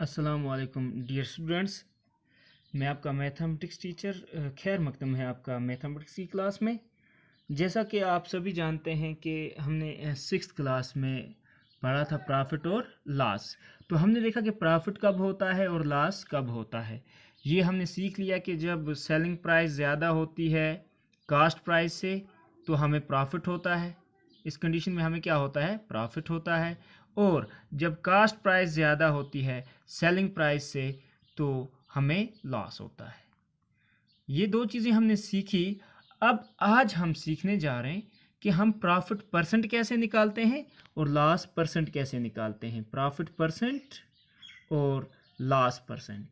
अस्सलाम वालेकुम dear students. मैं आपका मैथमेटिक्स टीचर खैर मकदम है आपका मैथमेटिक्स की क्लास में। जैसा कि आप सभी जानते हैं कि हमने सिक्स्थ क्लास में पढ़ा था प्रॉफिट और लॉस। तो हमने देखा कि प्रॉफिट कब होता है और लॉस कब होता है। ये हमने सीख लिया कि जब सेलिंग प्राइस ज़्यादा होती है कास्ट प्राइस से तो हमें प्रॉफिट होता है। इस कंडीशन में हमें क्या होता है, प्रॉफिट होता है। और जब कास्ट प्राइस ज़्यादा होती है सेलिंग प्राइस से तो हमें लॉस होता है। ये दो चीज़ें हमने सीखी। अब आज हम सीखने जा रहे हैं कि हम प्रॉफिट परसेंट कैसे निकालते हैं और लॉस परसेंट कैसे निकालते हैं। प्रॉफिट परसेंट और लॉस परसेंट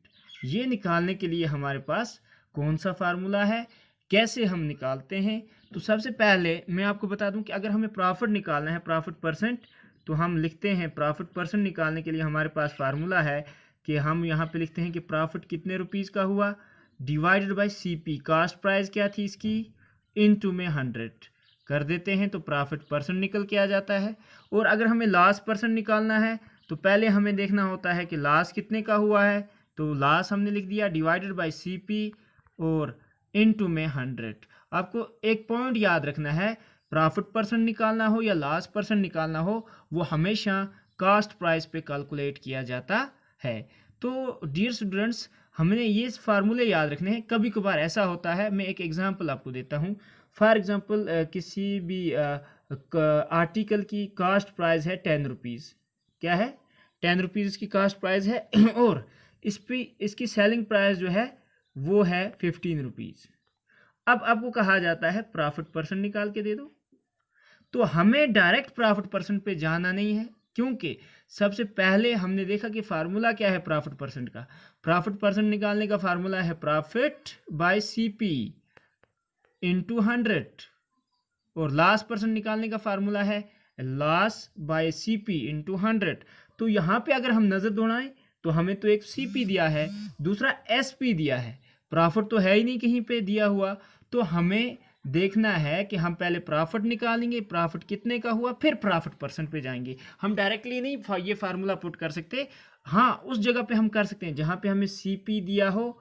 ये निकालने के लिए हमारे पास कौन सा फार्मूला है, कैसे हम निकालते हैं। तो सबसे पहले मैं आपको बता दूं कि अगर हमें प्रॉफिट निकालना है, प्रॉफिट परसेंट, तो हम लिखते हैं प्रॉफिट परसेंट निकालने के लिए हमारे पास फार्मूला है कि हम यहाँ पे लिखते हैं कि प्रॉफिट कितने रुपीज़ का हुआ divided by CP, cost price क्या थी इसकी, इनटू में 100 कर देते हैं तो प्रॉफिट परसेंट निकल के आ जाता है। और अगर हमें लॉस परसेंट निकालना है तो पहले हमें देखना होता है कि लॉस कितने का हुआ है। तो लॉस हमने लिख दिया डिवाइडेड बाय सीपी और इनटू में 100। आपको एक पॉइंट याद रखना है, प्रॉफिट परसेंट निकालना हो या लॉस परसेंट निकालना हो वो हमेशा कास्ट प्राइस पे कैलकुलेट किया जाता है। तो डियर स्टूडेंट्स, हमने ये फार्मूले याद रखने हैं। कभी कभार ऐसा होता है, मैं एक एग्जांपल आपको देता हूँ। फॉर एग्जांपल किसी भी आर्टिकल की कास्ट प्राइस है 10 रुपीज़। क्या है, 10 रुपीज़ की कास्ट प्राइस है और इसकी सेलिंग प्राइस जो है वो है 15 रुपीज़। अब आपको कहा जाता है प्रॉफिट परसेंट निकाल के दे दो। तो हमें डायरेक्ट प्रॉफिट परसेंट पे जाना नहीं है, क्योंकि सबसे पहले हमने देखा कि फार्मूला क्या है प्रॉफिट परसेंट का। प्रॉफिट परसेंट निकालने का फार्मूला है प्रॉफिट बाय सीपी इंटू 100 और लॉस परसेंट निकालने का फार्मूला है लॉस बाय सीपी इंटू 100। तो यहाँ पे अगर हम नज़र दौड़ाएं तो हमें तो एक सीपी दिया है, दूसरा एसपी दिया है, प्रॉफिट तो है ही नहीं कहीं पे दिया हुआ। तो हमें देखना है कि हम पहले प्रॉफिट निकालेंगे, प्रॉफिट कितने का हुआ, फिर प्रॉफिट परसेंट पे जाएंगे। हम डायरेक्टली नहीं ये फार्मूला पुट कर सकते। हाँ, उस जगह पे हम कर सकते हैं जहाँ पे हमें सीपी दिया हो।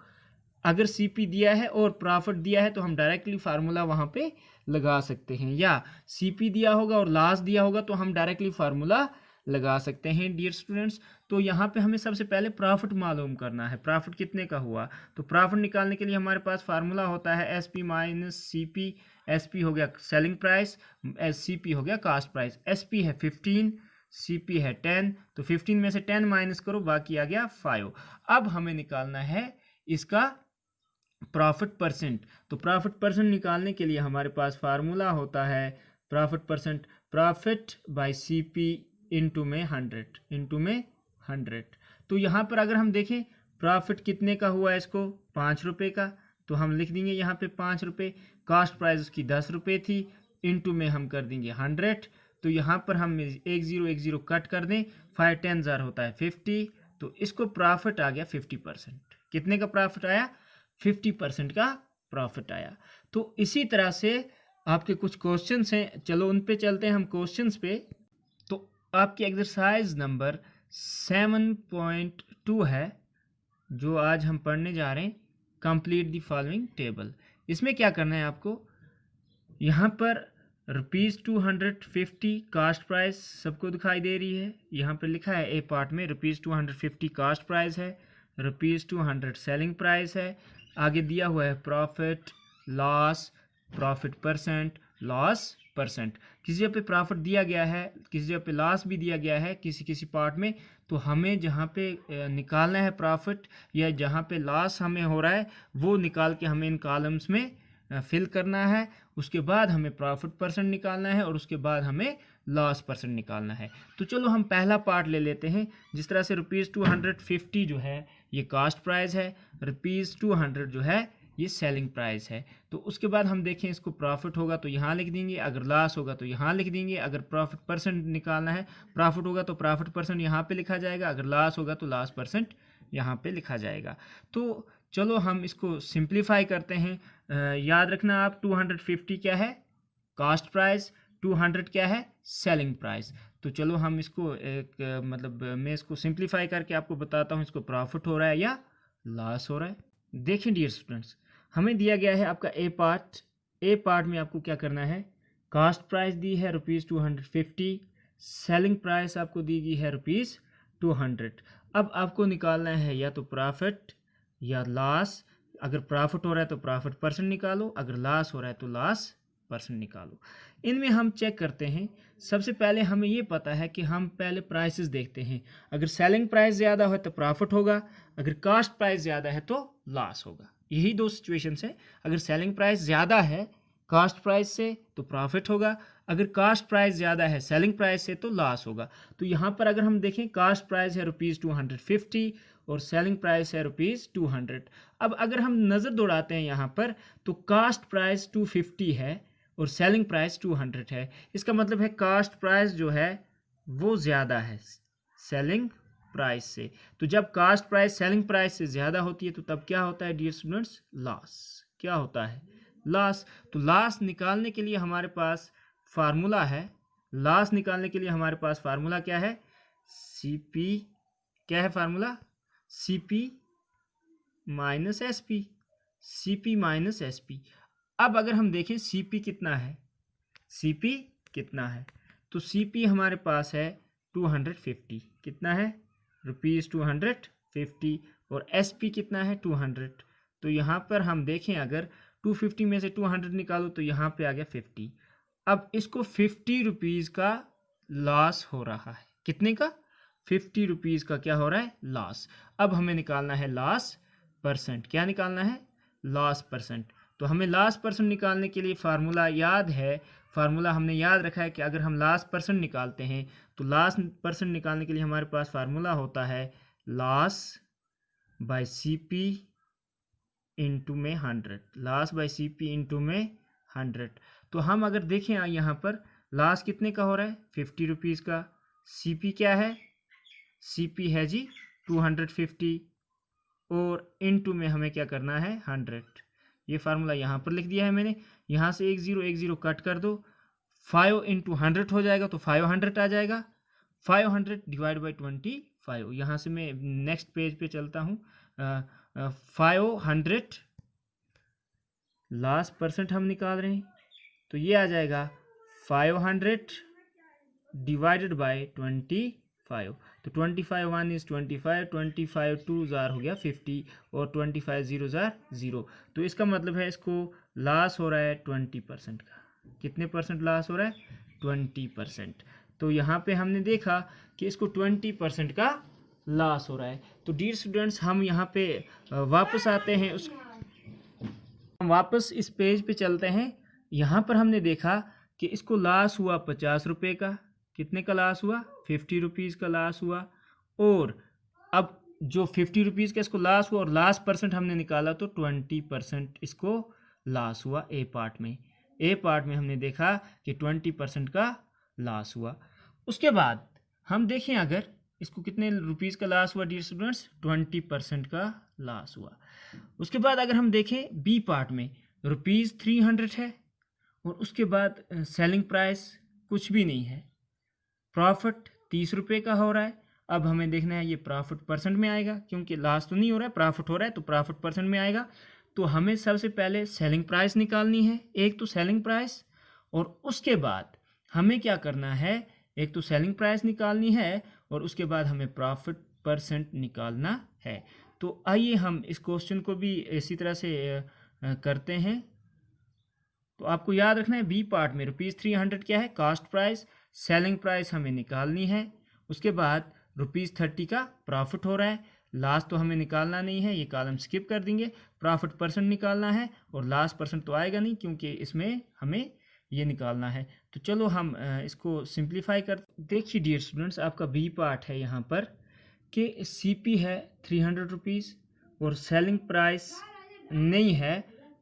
अगर सीपी दिया है और प्रॉफिट दिया है तो हम डायरेक्टली फार्मूला वहाँ पे लगा सकते हैं, या सीपी दिया होगा और लॉस दिया होगा तो हम डायरेक्टली फार्मूला लगा सकते हैं डियर स्टूडेंट्स। तो यहाँ पे हमें सबसे पहले प्रॉफिट मालूम करना है, प्रॉफिट कितने का हुआ। तो प्रॉफिट निकालने के लिए हमारे पास फार्मूला होता है S P minus C P. S P हो गया सेलिंग प्राइस, सी पी हो गया कास्ट प्राइस। एस पी है 15, सी पी है 10, तो 15 में से 10 माइनस करो, बाकी आ गया 5। अब हमें निकालना है इसका प्रॉफिट परसेंट। तो प्रॉफिट परसेंट निकालने के लिए हमारे पास फार्मूला होता है profit percent, profit by CP into में 100। तो यहाँ पर अगर हम देखें प्रॉफिट कितने का हुआ है, इसको 5 रुपये का, तो हम लिख देंगे यहाँ पे 5 रुपये। कास्ट प्राइस उसकी 10 रुपये थी, इनटू में हम कर देंगे 100। तो यहाँ पर हम एक ज़ीरो कट कर दें, 5 10 ज़ार होता है 50। तो इसको प्रॉफिट आ गया 50%। कितने का प्रॉफिट आया, 50% का प्रॉफिट आया। तो इसी तरह से आपके कुछ क्वेश्चंस हैं, चलो उन पे चलते हैं हम क्वेश्चंस पे। तो आपकी एक्सरसाइज नंबर 7.2 है जो आज हम पढ़ने जा रहे हैं, कंप्लीट द फॉलोइंग टेबल। इसमें क्या करना है आपको, यहाँ पर ₹250 कास्ट प्राइस सबको दिखाई दे रही है। यहाँ पर लिखा है ए पार्ट में ₹250 कास्ट प्राइस है, ₹200 सेलिंग प्राइस है। आगे दिया हुआ है profit, loss, profit percent, loss percent. किसी जगह पे प्रॉफिट दिया गया है, किसी जगह पे लॉस भी दिया गया है किसी किसी पार्ट में। तो हमें जहाँ पे निकालना है प्रॉफिट या जहाँ पे लॉस हमें हो रहा है वो निकाल के हमें इन कॉलम्स में फिल करना है। उसके बाद हमें प्रॉफिट परसेंट निकालना है और उसके बाद हमें लॉस परसेंट निकालना है। तो चलो हम पहला पार्ट ले लेते हैं। जिस तरह से ₹250 जो है ये कास्ट प्राइस है, ₹200 जो है ये सेलिंग प्राइस है। तो उसके बाद हम देखें इसको प्रॉफिट होगा तो यहाँ लिख देंगे, अगर लॉस होगा तो यहाँ लिख देंगे। अगर प्रॉफिट परसेंट निकालना है, प्रॉफिट होगा तो प्रॉफिट परसेंट यहाँ पे लिखा जाएगा, अगर लॉस होगा तो लॉस परसेंट यहाँ पे लिखा जाएगा। तो चलो हम इसको सिंप्लीफाई करते हैं। याद रखना आप 250 क्या है कास्ट प्राइस, 200 क्या है सेलिंग प्राइस। तो तो चलो हम इसको एक मतलब मैं इसको सिंप्लीफाई करके आपको बताता हूँ इसको प्रॉफिट हो रहा है या लॉस हो रहा है। देखिए डियर स्टूडेंट्स, हमें दिया गया है आपका ए पार्ट में आपको क्या करना है, कास्ट प्राइस दी है ₹250, सेलिंग प्राइस आपको दी गई है ₹200। अब आपको निकालना है या तो प्रॉफिट या लॉस। अगर प्रॉफिट हो रहा है तो प्रॉफिट परसेंट निकालो, अगर लॉस हो रहा है तो लॉस परसेंट निकालो। इनमें हम चेक करते हैं। सबसे पहले हमें ये पता है कि हम पहले प्राइसेस देखते हैं। अगर सेलिंग प्राइस ज़्यादा हो तो प्रॉफिट होगा, अगर कास्ट प्राइस ज़्यादा है तो लॉस होगा। यही दो सिचुएशंस है। अगर सेलिंग प्राइस ज़्यादा है कास्ट प्राइस से तो प्रॉफिट होगा, अगर कास्ट प्राइस ज़्यादा है सेलिंग प्राइस से तो लॉस होगा। तो यहाँ पर अगर हम देखें कास्ट प्राइस है ₹250 और सेलिंग प्राइस है ₹200। अब अगर हम नज़र दौड़ाते हैं यहाँ पर तो कास्ट प्राइस 250 है और सेलिंग प्राइस 200 है। इसका मतलब है कास्ट प्राइस जो है वो ज़्यादा है सेलिंग प्राइस से। तो जब कास्ट प्राइस सेलिंग प्राइस से ज़्यादा होती है तो तब क्या होता है डियर स्टूडेंट्स, लॉस। क्या होता है, लॉस। तो लॉस निकालने के लिए हमारे पास फार्मूला है। लॉस निकालने के लिए हमारे पास फार्मूला क्या है, CP। क्या है formula, CP minus SP। CP minus SP। अब अगर हम देखें CP कितना है, CP कितना है, तो CP हमारे पास है 250। कितना है, ₹250 और SP कितना है 200। तो यहाँ पर हम देखें अगर 250 में से 200 निकालो तो यहाँ पे आ गया 50। अब इसको 50 रुपीज़ का लॉस हो रहा है। कितने का, 50 रुपीज़ का क्या हो रहा है, लॉस। अब हमें निकालना है लॉस परसेंट। क्या निकालना है, लॉस परसेंट। तो हमें लॉस परसेंट निकालने के लिए फार्मूला याद है। फार्मूला हमने याद रखा है कि अगर हम लॉस परसेंट निकालते हैं तो लॉस परसेंट निकालने के लिए हमारे पास फार्मूला होता है लॉस बाय CP इंटू में 100। लॉस बाय CP इंटू में 100। तो हम अगर देखें यहाँ पर लॉस कितने का हो रहा है, 50 रुपीज़ का। CP क्या है, CP है जी 250 और इनटू में हमें क्या करना है 100। ये फार्मूला यहाँ पर लिख दिया है मैंने। यहाँ से एक ज़ीरो कट कर दो, 5 इंटू 100 हो जाएगा तो 500 आ जाएगा। 500 डिवाइड बाई 25। यहाँ से मैं नेक्स्ट पेज पे चलता हूँ। 500 लास्ट परसेंट हम निकाल रहे हैं तो ये आ जाएगा 500 डिवाइडेड बाई 25। तो 25 1 इज़ 25, 25 2 ज़ार हो गया 50 और 25 0 ज़ार 0। तो इसका मतलब है इसको लॉस हो रहा है 20% का। कितने परसेंट लॉस हो रहा है, 20%। तो यहाँ पे हमने देखा कि इसको 20% का लॉस हो रहा है। तो डियर स्टूडेंट्स हम यहाँ पे वापस आते हैं, हम वापस इस पेज पे चलते हैं। यहाँ पर हमने देखा कि इसको लॉस हुआ 50 रुपये का। कितने का लॉस हुआ, 50 रुपीज़ का लॉस हुआ। और अब जो 50 रुपीज़ का इसको लॉस हुआ और लास्ट परसेंट हमने निकाला तो 20% इसको लॉस हुआ ए पार्ट में। ए पार्ट में हमने देखा कि 20% का लॉस हुआ। उसके बाद हम देखें अगर इसको कितने रुपीज़ का लॉस हुआ डियर स्टूडेंट्स, 20% का लॉस हुआ। उसके बाद अगर हम देखें बी पार्ट में ₹300 है और उसके बाद सेलिंग प्राइस कुछ भी नहीं है, प्रॉफिट 30 रुपये का हो रहा है। अब हमें देखना है ये प्रॉफिट परसेंट में आएगा, क्योंकि लॉस तो नहीं हो रहा है, प्रॉफिट हो रहा है तो प्रॉफिट परसेंट में आएगा। तो हमें सबसे पहले सेलिंग प्राइस निकालनी है, एक तो सेलिंग प्राइस, और उसके बाद हमें क्या करना है, एक तो सेलिंग प्राइस निकालनी है और उसके बाद हमें प्रॉफिट परसेंट निकालना है। तो आइए हम इस क्वेश्चन को भी इसी तरह से करते हैं। तो आपको याद रखना है बी पार्ट में ₹300 क्या है, कास्ट प्राइस, सेलिंग प्राइस हमें निकालनी है। उसके बाद ₹30 का प्रॉफिट हो रहा है, लास्ट तो हमें निकालना नहीं है, ये कॉलम स्किप कर देंगे। प्रॉफिट परसेंट निकालना है और लास्ट परसेंट तो आएगा नहीं क्योंकि इसमें हमें ये निकालना है। तो चलो हम इसको सिंप्लीफाई कर। देखिए डियर स्टूडेंट्स, आपका बी पार्ट है यहाँ पर कि CP है 300 रुपीज़ और सेलिंग प्राइस नहीं है,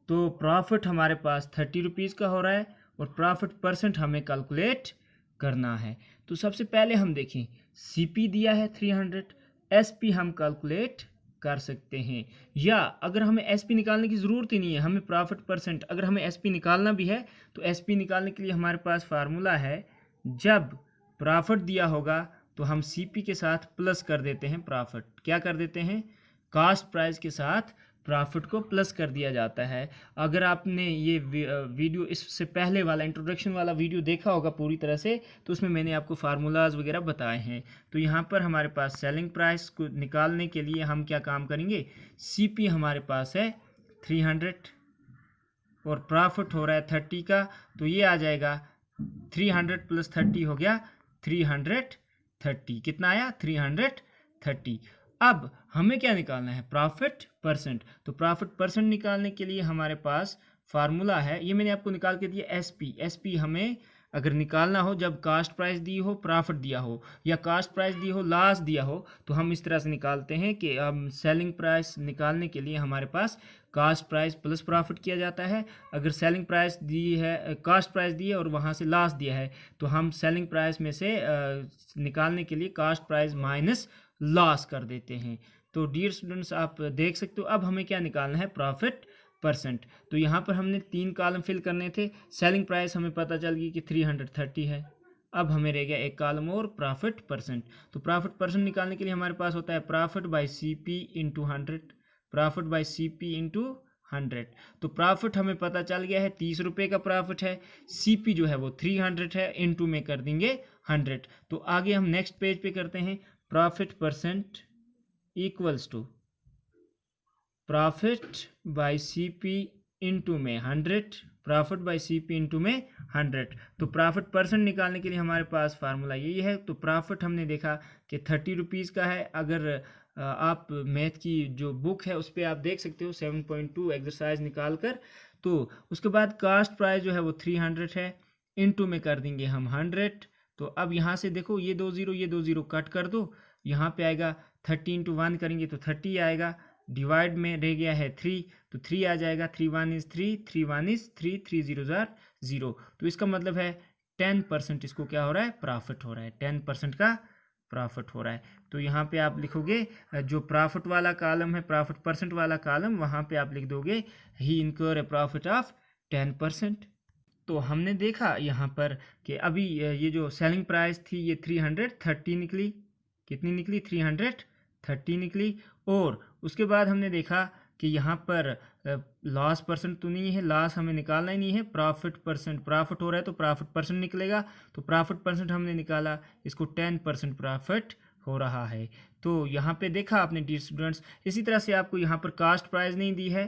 तो प्रॉफिट हमारे पास 30 रुपीज़ का हो रहा है और प्रॉफिट परसेंट हमें कैलकुलेट करना है। तो सबसे पहले हम देखें CP दिया है 300, SP हम कैलकुलेट कर सकते हैं, या अगर हमें SP निकालने की ज़रूरत ही नहीं है, हमें प्रॉफिट परसेंट, अगर हमें SP निकालना भी है तो SP निकालने के लिए हमारे पास फार्मूला है, जब प्रॉफिट दिया होगा तो हम सीपी के साथ प्लस कर देते हैं प्रॉफिट। क्या कर देते हैं? कास्ट प्राइस के साथ प्रॉफिट को प्लस कर दिया जाता है। अगर आपने ये वीडियो इससे पहले वाला इंट्रोडक्शन वाला वीडियो देखा होगा पूरी तरह से, तो उसमें मैंने आपको फार्मूलाज वगैरह बताए हैं। तो यहाँ पर हमारे पास सेलिंग प्राइस को निकालने के लिए हम क्या काम करेंगे? सीपी हमारे पास है 300 और प्रॉफिट हो रहा है 30 का, तो ये आ जाएगा 300 प्लस 30 हो गया 330। कितना आया? 330। अब हमें क्या निकालना है? Profit percent. तो प्रॉफिट परसेंट निकालने के लिए हमारे पास फार्मूला है, ये मैंने आपको निकाल के दिया एसपी। एसपी हमें अगर निकालना हो जब कास्ट प्राइस दी हो, प्रॉफिट दिया हो, या कास्ट प्राइस दी हो, लॉस दिया हो, तो हम इस तरह से निकालते हैं कि हम सेलिंग प्राइस निकालने के लिए हमारे पास कास्ट प्राइस प्लस प्रॉफिट किया जाता है। अगर सेलिंग प्राइस दी है, कास्ट प्राइस दी है और वहाँ से लॉस दिया है, तो हम सेलिंग प्राइस में से निकालने के लिए कास्ट प्राइस माइनस लॉस कर देते हैं। तो डियर स्टूडेंट्स, आप देख सकते हो अब हमें क्या निकालना है? Profit percent. तो यहाँ पर हमने 3 कॉलम फिल करने थे। सेलिंग प्राइस हमें पता चल गई कि 330 है। अब हमें रह गया एक कॉलम और, प्रॉफिट परसेंट। तो प्रॉफिट परसेंट निकालने के लिए हमारे पास होता है profit by CP into 100, profit by CP into 100। तो प्रॉफिट हमें पता चल गया है 30 रुपये का प्रॉफिट है, सीपी जो है वो 300 है, इंटू में कर देंगे 100। तो आगे हम नेक्स्ट पेज पे करते हैं। Profit percent equals to profit by CP into में 100, प्रॉफिट बाई सीपी इंटू में 100। तो प्रॉफिट परसेंट निकालने के लिए हमारे पास फार्मूला यही है। तो प्रॉफिट हमने देखा कि 30 रुपीज़ का है। अगर आप मैथ की जो बुक है उस पर आप देख सकते हो 7.2 एक्सरसाइज निकाल कर। तो उसके बाद कास्ट प्राइस जो है वो 300 है, इंटू में कर देंगे हम 100। तो अब यहाँ से देखो ये 2 0 ये 2 0 कट कर दो, यहाँ पे आएगा 30 इंटू 1 करेंगे तो 30 आएगा, डिवाइड में रह गया है 3, तो 3 आ जाएगा। 3 1 इज़ 3, 3 1 इज़ 3, 3 0 जार 0। तो इसका मतलब है 10% इसको क्या हो रहा है? प्रॉफिट हो रहा है। 10% का प्रॉफिट हो रहा है। तो यहाँ पे आप लिखोगे जो प्रॉफिट वाला कॉलम है, प्रॉफिट परसेंट वाला कॉलम, वहाँ पे आप लिख दोगे ही इनकर ए प्रॉफिट ऑफ 10%। तो हमने देखा यहाँ पर कि अभी ये जो सेलिंग प्राइस थी ये 330 निकली। कितनी निकली? 330 निकली। और उसके बाद हमने देखा कि यहाँ पर लॉस परसेंट तो नहीं है, लॉस हमें निकालना ही नहीं है। प्रॉफिट परसेंट, प्रॉफिट हो रहा है तो प्रॉफिट परसेंट निकलेगा। तो प्रॉफिट परसेंट हमने निकाला, इसको 10% प्रॉफिट हो रहा है। तो यहाँ पे देखा आपने डियर स्टूडेंट्स। इसी तरह से आपको यहाँ पर कास्ट प्राइस नहीं दी है,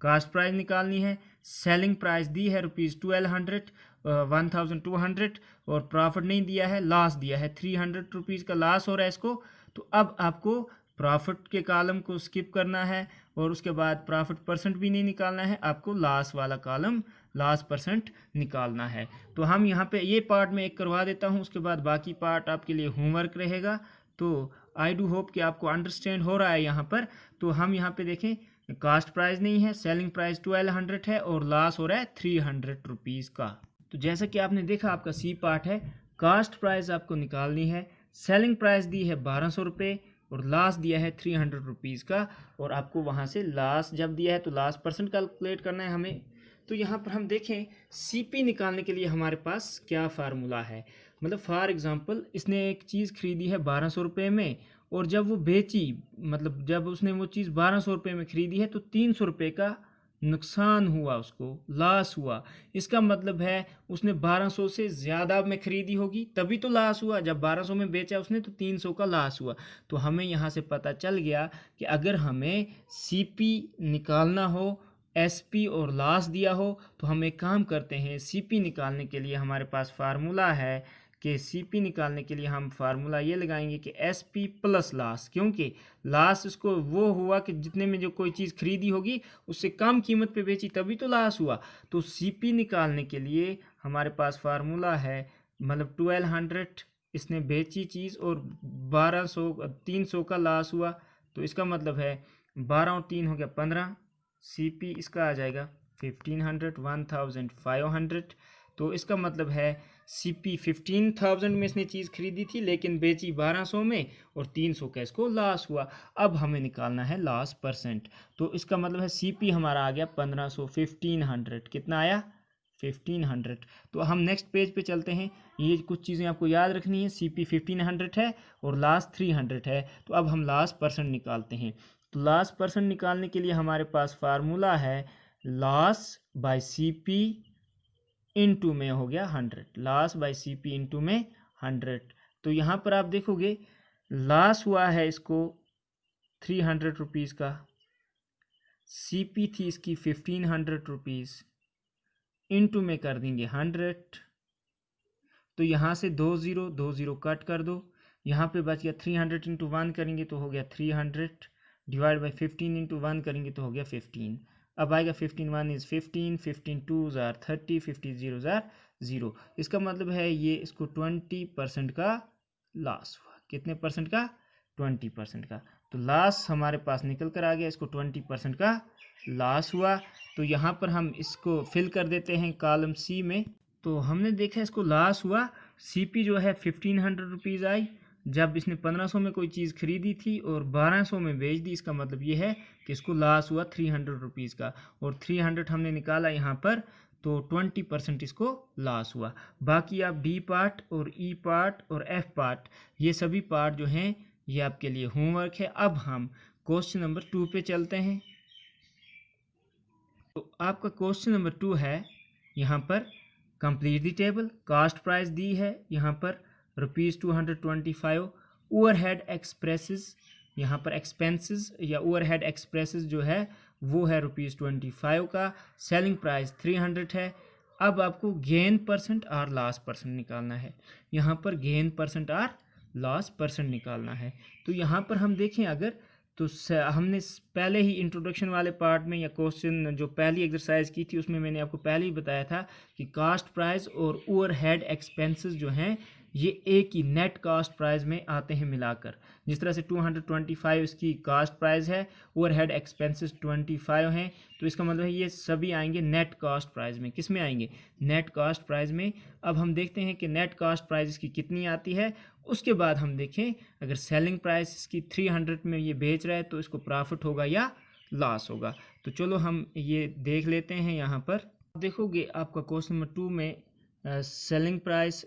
कास्ट प्राइस निकालनी है। सेलिंग प्राइस दी है ₹1200, 1200, और प्रॉफिट नहीं दिया है, लॉस दिया है 300 रुपीज़ का लॉस हो रहा है इसको। तो अब आपको प्रॉफिट के कॉलम को स्किप करना है और उसके बाद प्रॉफिट परसेंट भी नहीं निकालना है, आपको लॉस वाला कॉलम, लॉस परसेंट निकालना है। तो हम यहाँ पे ये पार्ट में एक करवा देता हूँ, उसके बाद बाकी पार्ट आपके लिए होमवर्क रहेगा। तो आई डू होप कि आपको अंडरस्टैंड हो रहा है यहाँ पर। तो हम यहाँ पे देखें, कास्ट प्राइस नहीं है, सेलिंग प्राइस 1200 है और लॉस हो रहा है 300 रुपीज़ का। तो जैसा कि आपने देखा आपका सी पार्ट है, कास्ट प्राइस आपको निकालनी है, सेलिंग प्राइस दी है 1200 रुपये और लॉस दिया है 300 रुपीज़ का, और आपको वहाँ से लॉस जब दिया है तो लॉस परसेंट कैलकुलेट करना है हमें। तो यहाँ पर हम देखें सीपी निकालने के लिए हमारे पास क्या फार्मूला है। मतलब फॉर एग्जांपल इसने एक चीज़ खरीदी है 1200 रुपये में, और जब वो बेची, मतलब जब उसने वो चीज़ 1200 रुपये में खरीदी है तो 300 रुपये का नुकसान हुआ, उसको लॉस हुआ। इसका मतलब है उसने 1200 से ज़्यादा में खरीदी होगी तभी तो लॉस हुआ। जब 1200 में बेचा उसने तो 300 का लॉस हुआ। तो हमें यहाँ से पता चल गया कि अगर हमें सीपी निकालना हो, एसपी और लॉस दिया हो, तो हम एक काम करते हैं, सीपी निकालने के लिए हमारे पास फार्मूला है कि सीपी निकालने के लिए हम फार्मूला ये लगाएंगे कि एसपी प्लस लॉस, क्योंकि लॉस उसको वो हुआ कि जितने में जो कोई चीज़ खरीदी होगी उससे कम कीमत पे बेची तभी तो लॉस हुआ। तो सीपी निकालने के लिए हमारे पास फार्मूला है, मतलब 1200 इसने बेची चीज़ और 300 का लॉस हुआ। तो इसका मतलब है 12 और 3 हो गया 15, सीपी इसका आ जाएगा 1500, 1500। तो इसका मतलब है सीपी 15,000 में इसने चीज़ खरीदी थी लेकिन बेची 1200 में और 300 का इसको लॉस हुआ। अब हमें निकालना है लॉस परसेंट। तो इसका मतलब है सीपी हमारा आ गया 1500, 1500 कितना आया 1500। तो हम नेक्स्ट पेज पे चलते हैं। ये कुछ चीज़ें आपको याद रखनी है। CP 1500 है और लॉस 300 है। तो अब हम लॉस परसेंट निकालते हैं। तो लॉस परसेंट निकालने के लिए हमारे पास फार्मूला है लॉस बाय CP इंटू में हो गया 100, लॉस बाय CP इंटू में 100। तो यहाँ पर आप देखोगे लॉस हुआ है इसको 300 रुपीज़ का, CP थी इसकी 1500 रुपीज़, इंटू में कर देंगे 100। तो यहाँ से 2 0 कट कर दो, यहाँ पे बच गया 300 इंटू 1 करेंगे तो हो गया 300, डिवाइड बाई 15 इंटू 1 करेंगे तो हो गया 15। अब आएगा 15 1 इज़ 15, 15 2 ज़ार 30, 50 0 ज़ार 0। इसका मतलब है ये इसको 20% का लॉस हुआ। कितने परसेंट का? 20% का। तो लॉस हमारे पास निकल कर आ गया, इसको 20% का लॉस हुआ। तो यहाँ पर हम इसको फिल कर देते हैं कॉलम C में। तो हमने देखा इसको लॉस हुआ, CP जो है 1500 रुपीज़ आई जब इसने 1500 में कोई चीज़ खरीदी थी और 1200 में बेच दी। इसका मतलब ये है कि इसको लॉस हुआ 300 रुपीज़ का, और 300 हमने निकाला यहाँ पर, तो 20% इसको लॉस हुआ। बाकी आप D पार्ट और E पार्ट और F पार्ट, ये सभी पार्ट जो हैं ये आपके लिए होमवर्क है। अब हम क्वेश्चन नंबर 2 पे चलते हैं। तो आपका क्वेश्चन नंबर 2 है, यहाँ पर complete the table. Cost price दी है यहाँ पर ₹225। ओवरहेड एक्सप्रेसेस, यहाँ पर एक्सपेंसेस या ओवरहेड एक्सप्रेसेस जो है वो है ₹25 का। सेलिंग प्राइस 300 है। अब आपको गेन परसेंट और लॉस परसेंट निकालना है। यहाँ पर गेन परसेंट और लॉस परसेंट निकालना है। तो यहाँ पर हम देखें अगर, तो हमने पहले ही इंट्रोडक्शन वाले पार्ट में या क्वेश्चन जो पहली एक्सरसाइज की थी उसमें मैंने आपको पहले ही बताया था कि कास्ट प्राइस और ओवरहेड एक्सपेंसेस जो हैं ये एक ही नेट कास्ट प्राइस में आते हैं मिलाकर। जिस तरह से 225 इसकी कास्ट प्राइस है, ओवरहेड एक्सपेंसेस 25 हैं, तो इसका मतलब है ये सभी आएंगे नेट कास्ट प्राइस में। किस में आएंगे? नेट कास्ट प्राइस में। अब हम देखते हैं कि नेट कास्ट प्राइस इसकी कितनी आती है। उसके बाद हम देखें अगर सेलिंग प्राइस इसकी 300 में ये बेच रहा है तो इसको प्रॉफिट होगा या लॉस होगा। तो चलो हम ये देख लेते हैं। यहाँ पर देखोगे आपका क्वेश्चन नंबर 2 में सेलिंग प्राइस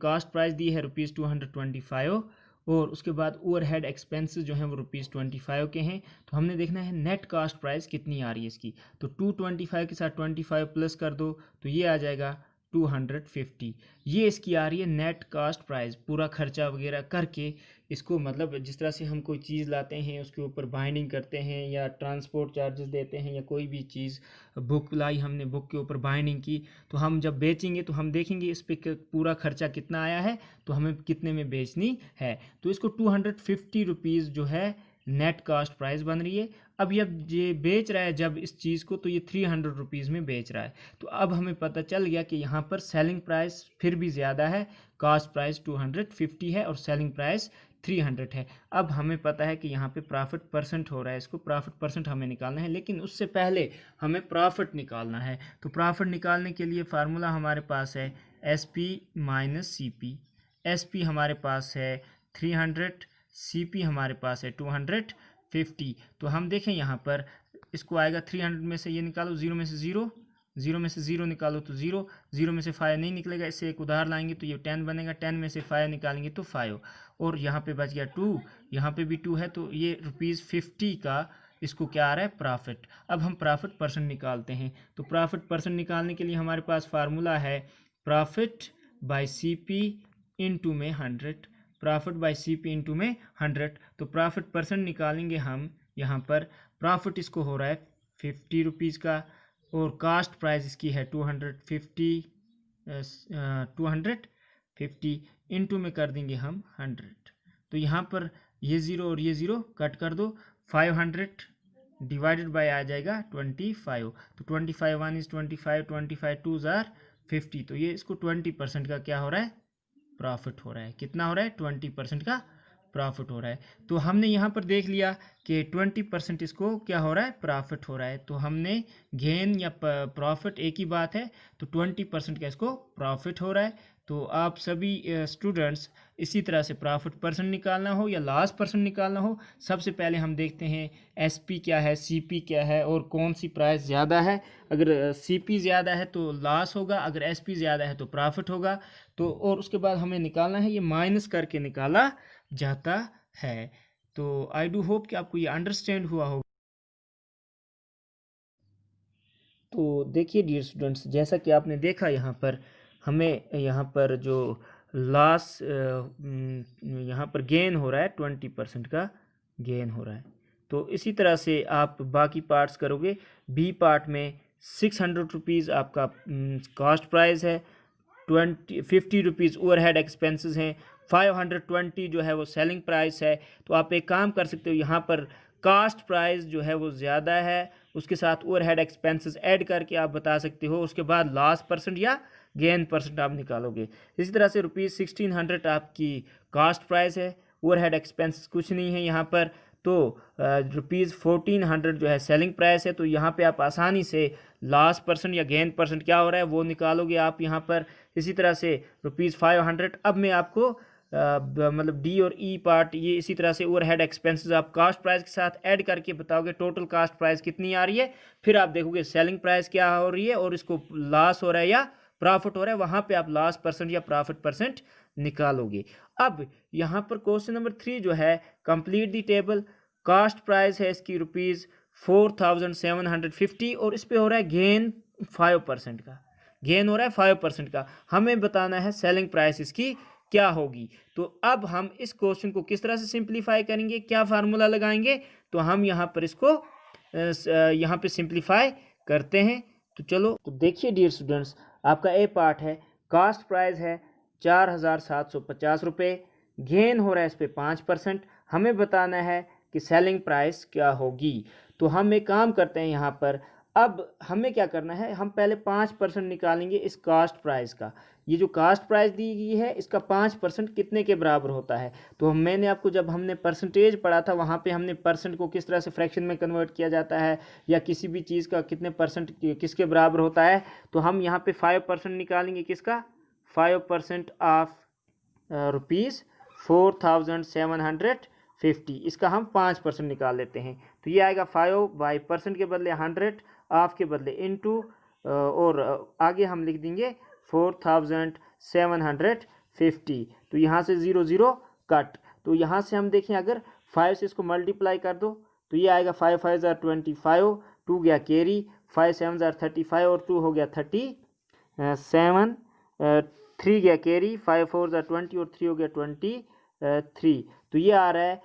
कास्ट प्राइस दी है ₹225, और उसके बाद ओवरहेड एक्सपेंसेस जो हैं वो ₹25 के हैं। तो हमने देखना है नेट कास्ट प्राइस कितनी आ रही है इसकी। तो 225 के साथ 25 प्लस कर दो तो ये आ जाएगा 250। ये इसकी आ रही है नेट कास्ट प्राइस, पूरा खर्चा वगैरह करके इसको, मतलब जिस तरह से हम कोई चीज़ लाते हैं उसके ऊपर बाइंडिंग करते हैं या ट्रांसपोर्ट चार्जेस देते हैं या कोई भी चीज़, बुक लाई हमने, बुक के ऊपर बाइंडिंग की, तो हम जब बेचेंगे तो हम देखेंगे इस पर पूरा खर्चा कितना आया है तो हमें कितने में बेचनी है। तो इसको 250 रुपीज़ जो है नेट कास्ट प्राइस बन रही है। अब ये बेच रहा है जब इस चीज़ को, तो ये 300 रुपीज़ में बेच रहा है। तो अब हमें पता चल गया कि यहाँ पर सेलिंग प्राइस फिर भी ज़्यादा है, कास्ट प्राइस 250 है और सेलिंग प्राइस 300 है। अब हमें पता है कि यहाँ पे प्रॉफिट परसेंट हो रहा है, इसको प्रॉफिट परसेंट हमें निकालना है, लेकिन उससे पहले हमें प्रॉफिट निकालना है। तो प्रॉफिट निकालने के लिए फार्मूला हमारे पास है SP माइनस CP। SP हमारे पास है 300, CP हमारे पास है 250। तो हम देखें यहाँ पर इसको आएगा 300 में से ये निकालो, 0 में से 0, 0 में से 0 निकालो तो 0, 0 में से 5 नहीं निकलेगा, इससे एक उधार लाएंगे तो ये 10 बनेगा, 10 में से 5 निकालेंगे तो 5, और यहाँ पे बच गया 2, यहाँ पे भी 2 है, तो ये ₹50 का इसको क्या आ रहा है? प्रॉफिट। अब हम प्रॉफिट परसेंट निकालते हैं। तो प्रॉफिट परसेंट निकालने के लिए हमारे पास फार्मूला है प्रॉफिट बाय CP इंटू में 100, प्रॉफिट बाय CP इंटू में 100। तो प्रॉफिट परसेंट निकालेंगे हम। यहाँ पर प्रॉफिट इसको हो रहा है 50 रुपीज़ का, और कास्ट प्राइस इसकी है 250 इंटू में कर देंगे हम 100। तो यहाँ पर ये 0 और ये 0 कट कर दो, 500 डिवाइडेड बाय आ जाएगा 25। तो 25 1 इज़ 25, 25 2 ज़ार 50। तो ये इसको 20% का क्या हो रहा है? प्रॉफिट हो रहा है। कितना हो रहा है? 20% का प्रॉफिट हो रहा है। तो हमने यहाँ पर देख लिया कि 20% इसको क्या हो रहा है? प्रॉफिट हो रहा है। तो हमने गेन या प्रॉफिट एक ही बात है, तो 20% का इसको प्रॉफिट हो रहा है। तो आप सभी स्टूडेंट्स इसी तरह से प्रॉफिट परसेंट निकालना हो या लॉस परसेंट निकालना हो, सबसे पहले हम देखते हैं एसपी क्या है, सीपी क्या है और कौन सी प्राइस ज़्यादा है। अगर सीपी ज़्यादा है तो लॉस होगा, अगर एसपी ज़्यादा है तो प्रॉफिट होगा। तो और उसके बाद हमें निकालना है, ये माइनस करके निकाला जाता है। तो आई डू होप कि आपको ये अंडरस्टैंड हुआ होगा। तो देखिए डियर स्टूडेंट्स, जैसा कि आपने देखा यहाँ पर हमें यहाँ पर जो लॉस यहाँ पर गेन हो रहा है 20% का गेन हो रहा है। तो इसी तरह से आप बाकी पार्ट्स करोगे। बी पार्ट में 600 रुपीज़ आपका कॉस्ट प्राइस है, 50 रुपीज़ ओवरहेड एक्सपेंसेस हैं, 520 जो है वो सेलिंग प्राइस है। तो आप एक काम कर सकते हो, यहाँ पर कास्ट प्राइस जो है वो ज़्यादा है, उसके साथ ओवरहेड एक्सपेंसेस ऐड करके आप बता सकते हो। उसके बाद लॉस परसेंट या गेन परसेंट आप निकालोगे। इसी तरह से ₹1600 आपकी कास्ट प्राइस है, ओवरहेड एक्सपेंसेस कुछ नहीं है यहाँ पर। तो ₹1400 जो है सेलिंग प्राइस है। तो यहाँ पे आप आसानी से लॉस परसेंट या गेन परसेंट क्या हो रहा है वो निकालोगे आप यहाँ पर। इसी तरह से ₹500। अब मैं आपको मतलब डी और ई पार्ट, ये इसी तरह से ओवरहेड एक्सपेंसेस आप कास्ट प्राइस के साथ ऐड करके बताओगे टोटल कास्ट प्राइस कितनी आ रही है। फिर आप देखोगे सेलिंग प्राइस क्या हो रही है और इसको लॉस हो रहा है या प्रॉफिट हो रहा है, वहाँ पे आप लॉस परसेंट या प्रॉफिट परसेंट निकालोगे। अब यहाँ पर क्वेश्चन नंबर 3 जो है, complete the table. Cost price है इसकी ₹4750 और इस पे हो रहा है गेन 5% का, गेन हो रहा है 5% का। हमें बताना है सेलिंग प्राइस इसकी क्या होगी। तो अब हम इस क्वेश्चन को किस तरह से सिंप्लीफाई करेंगे, क्या फार्मूला लगाएंगे, तो हम यहाँ पर इसको यहाँ पे सिंप्लीफाई करते हैं। तो चलो, तो देखिए डियर स्टूडेंट्स, आपका ए पार्ट है, कास्ट प्राइस है 4750 रुपये, गेन हो रहा है इस पर 5%। हमें बताना है कि सेलिंग प्राइस क्या होगी। तो हम एक काम करते हैं यहाँ पर, अब हमें क्या करना है, हम पहले 5% निकालेंगे इस कास्ट प्राइस का। ये जो कास्ट प्राइस दी गई है इसका 5% कितने के बराबर होता है। तो मैंने आपको, जब हमने परसेंटेज पढ़ा था, वहाँ पे हमने परसेंट को किस तरह से फ्रैक्शन में कन्वर्ट किया जाता है या किसी भी चीज़ का कितने परसेंट किसके बराबर होता है। तो हम यहाँ पे 5% निकालेंगे, किसका, 5% ऑफ ₹4750। इसका हम 5% निकाल लेते हैं। तो ये आएगा 5/% के बदले 100, ऑफ के बदले इनटू, और आगे हम लिख देंगे 4750। तो यहाँ से 0 0 कट। तो यहाँ से हम देखें, अगर 5 से इसको मल्टीप्लाई कर दो तो ये आएगा 5 5 25, 2 गया कैरी, 5 7 35 और 2 हो गया 37, 3 गया कैरी, 5 4 20 और 3 हो गया 23। तो ये आ रहा है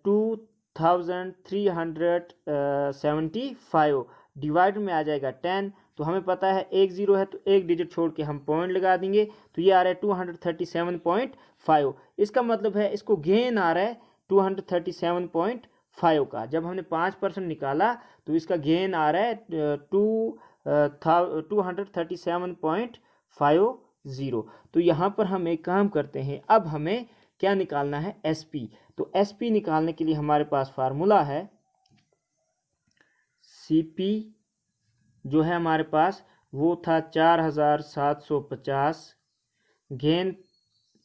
2375। डिवाइड में आ जाएगा 10। तो हमें पता है एक जीरो है तो एक डिजिट छोड़ के हम पॉइंट लगा देंगे। तो ये आ रहा है 237.5। इसका मतलब है इसको गेन आ रहा है 237.5 का। जब हमने 5% निकाला तो इसका गेन आ रहा है 237.50। तो यहाँ पर हम एक काम करते हैं, अब हमें क्या निकालना है, एसपी। तो एसपी निकालने के लिए हमारे पास फार्मूला है, सीपी जो है हमारे पास वो था 4750, गेन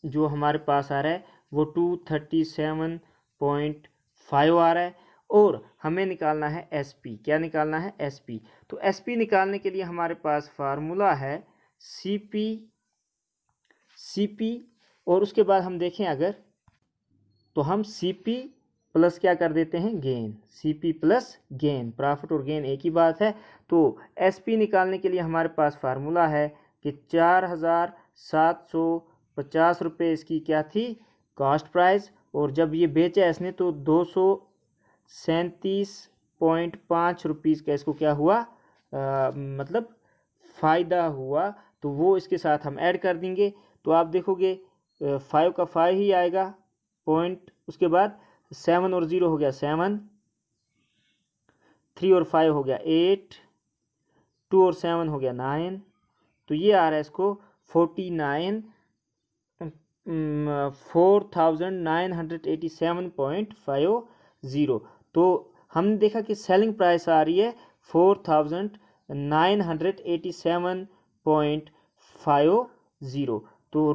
जो हमारे पास आ रहा है वो 237.5 आ रहा है, और हमें निकालना है एसपी। क्या निकालना है, एसपी। तो एसपी निकालने के लिए हमारे पास फार्मूला है सीपी, और उसके बाद हम देखें अगर, तो हम सीपी प्लस क्या कर देते हैं, gain. CP plus gain, profit और गेन एक ही बात है। तो एसपी निकालने के लिए हमारे पास फार्मूला है कि 4750 रुपये इसकी क्या थी, कॉस्ट प्राइस, और जब ये बेचा इसने तो 237.5 रुपीज़ का इसको क्या हुआ, मतलब फ़ायदा हुआ। तो वो इसके साथ हम ऐड कर देंगे। तो आप देखोगे 5 का 5 ही आएगा पॉइंट, उसके बाद 7 और 0 हो गया 7, 3 और 5 हो गया 8, 2 और 7 हो गया 9। तो ये आ रहा है इसको 4987.50। तो हमने देखा कि सेलिंग प्राइस आ रही है 4987.50। तो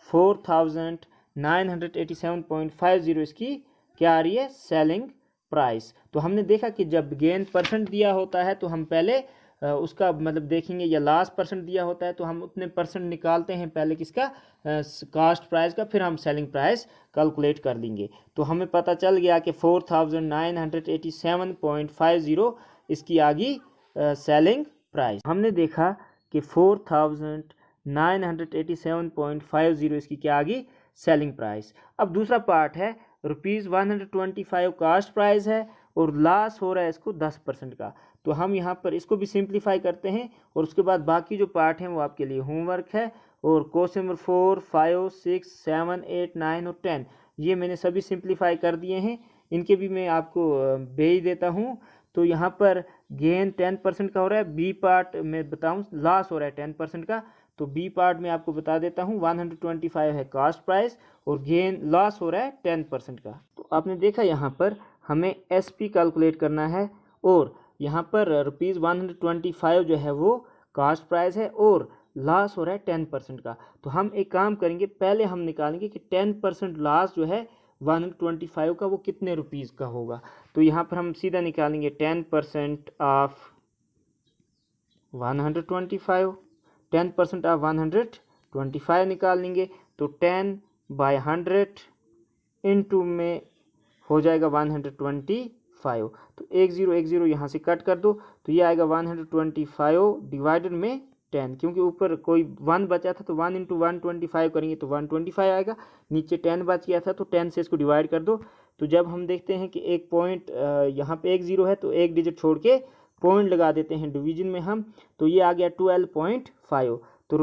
₹4987.50 इसकी क्या आ रही है, सेलिंग प्राइस। तो हमने देखा कि जब गेन परसेंट दिया होता है तो हम पहले उसका मतलब देखेंगे, या लास्ट परसेंट दिया होता है तो हम उतने परसेंट निकालते हैं पहले किसका, कास्ट प्राइस का, फिर हम सेलिंग प्राइस कैलकुलेट कर लेंगे। तो हमें पता चल गया कि 4987.50 इसकी आ गई सेलिंग प्राइस। हमने देखा कि 4987.50 इसकी क्या आ गई, सेलिंग प्राइस। अब दूसरा पार्ट है ₹125 कास्ट प्राइस है और लॉस हो रहा है इसको 10% का। तो हम यहाँ पर इसको भी सिंप्लीफाई करते हैं और उसके बाद बाकी जो पार्ट हैं वो आपके लिए होमवर्क है। और क्वेश्चन नंबर 4, 5, 6, 7, 8, 9 और 10 ये मैंने सभी सिंप्लीफाई कर दिए हैं, इनके भी मैं आपको भेज देता हूँ। तो यहाँ पर गेन 10% का हो रहा है, बी पार्ट में बताऊँ लॉस हो रहा है 10% का। तो बी पार्ट में आपको बता देता हूँ 125 है कास्ट प्राइस और गेन लॉस हो रहा है 10% का। तो आपने देखा यहाँ पर हमें एसपी कैलकुलेट करना है और यहाँ पर ₹125 जो है वो कास्ट प्राइस है और लॉस हो रहा है 10% का। तो हम एक काम करेंगे, पहले हम निकालेंगे कि 10% लॉस जो है 125 का वो कितने रुपीज़ का होगा। तो यहाँ पर हम सीधा निकालेंगे 10% ऑफ 125, 10% ऑफ 125 निकाल लेंगे। तो 10/100 इंटू में हो जाएगा 125। तो 10 यहाँ से कट कर दो तो ये आएगा 125 डिवाइडेड में 10, क्योंकि ऊपर कोई 1 बचा था तो 1 इंटू 125 करेंगे तो 125 आएगा, नीचे 10 बच गया था तो 10 से इसको डिवाइड कर दो। तो जब हम देखते हैं कि एक पॉइंट यहाँ पे 10 है तो एक डिजिट छोड़ के पॉइंट लगा देते हैं डिवीजन में हम, तो ये आ गया 12.5। तो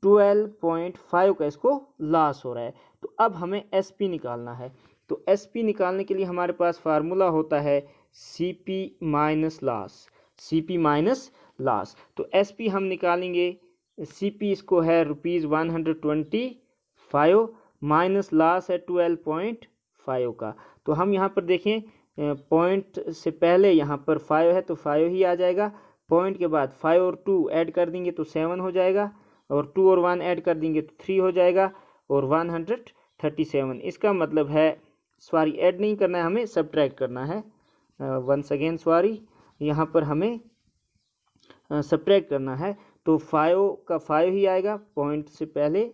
₹12.5 का इसको लॉस हो रहा है। तो अब हमें एसपी निकालना है। तो एसपी निकालने के लिए हमारे पास फार्मूला होता है CP minus loss, CP minus loss. तो एसपी हम निकालेंगे, सीपी इसको है ₹125 माइनस लॉस है 12.5 का। तो हम यहाँ पर देखें पॉइंट से पहले यहाँ पर 5 है तो 5 ही आ जाएगा, पॉइंट के बाद 5 और 2 ऐड कर देंगे तो 7 हो जाएगा, और 2 और 1 ऐड कर देंगे तो 3 हो जाएगा, और 137। इसका मतलब है, सॉरी ऐड नहीं करना है, हमें सब्ट्रैक्ट करना है। वंस अगेन सॉरी, यहाँ पर हमें सब्ट्रैक्ट करना है। तो 5 का 5 ही आएगा, पॉइंट से पहले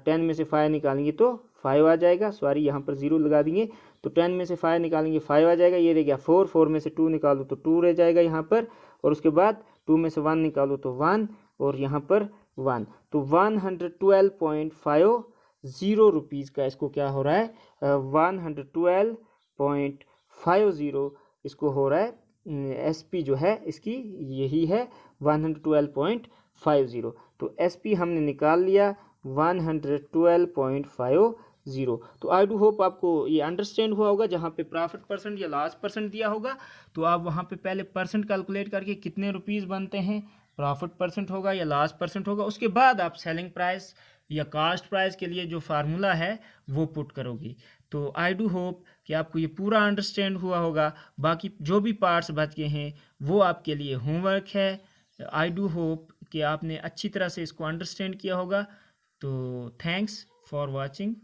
10 में से 5 निकालेंगे तो 5 आ जाएगा, सॉरी यहाँ पर 0 लगा देंगे। तो 10 में से 5 निकालेंगे 5 आ जाएगा, ये रह गया 4, 4 में से 2 निकालो तो 2 रह जाएगा यहाँ पर, और उसके बाद 2 में से 1 निकालो तो 1, और यहाँ पर 1। तो 112.50 रुपीज़ का इसको क्या हो रहा है, 112.50 इसको हो रहा है। एसपी जो है इसकी यही है 112.50। तो एसपी हमने निकाल लिया 112.50। तो आई डू होप आपको ये अंडरस्टैंड हुआ होगा। जहाँ पे प्रॉफिट परसेंट या लॉस परसेंट दिया होगा तो आप वहाँ पे पहले परसेंट कैलकुलेट करके कितने रुपीज़ बनते हैं, प्रॉफिट परसेंट होगा या लॉस परसेंट होगा, उसके बाद आप सेलिंग प्राइस या कास्ट प्राइस के लिए जो फार्मूला है वो पुट करोगी। तो आई डू होप कि आपको ये पूरा अंडरस्टैंड हुआ होगा। बाकी जो भी पार्ट्स बच गए हैं वो आपके लिए होमवर्क है। आई डू होप कि आपने अच्छी तरह से इसको अंडरस्टैंड किया होगा। तो थैंक्स फॉर वॉचिंग।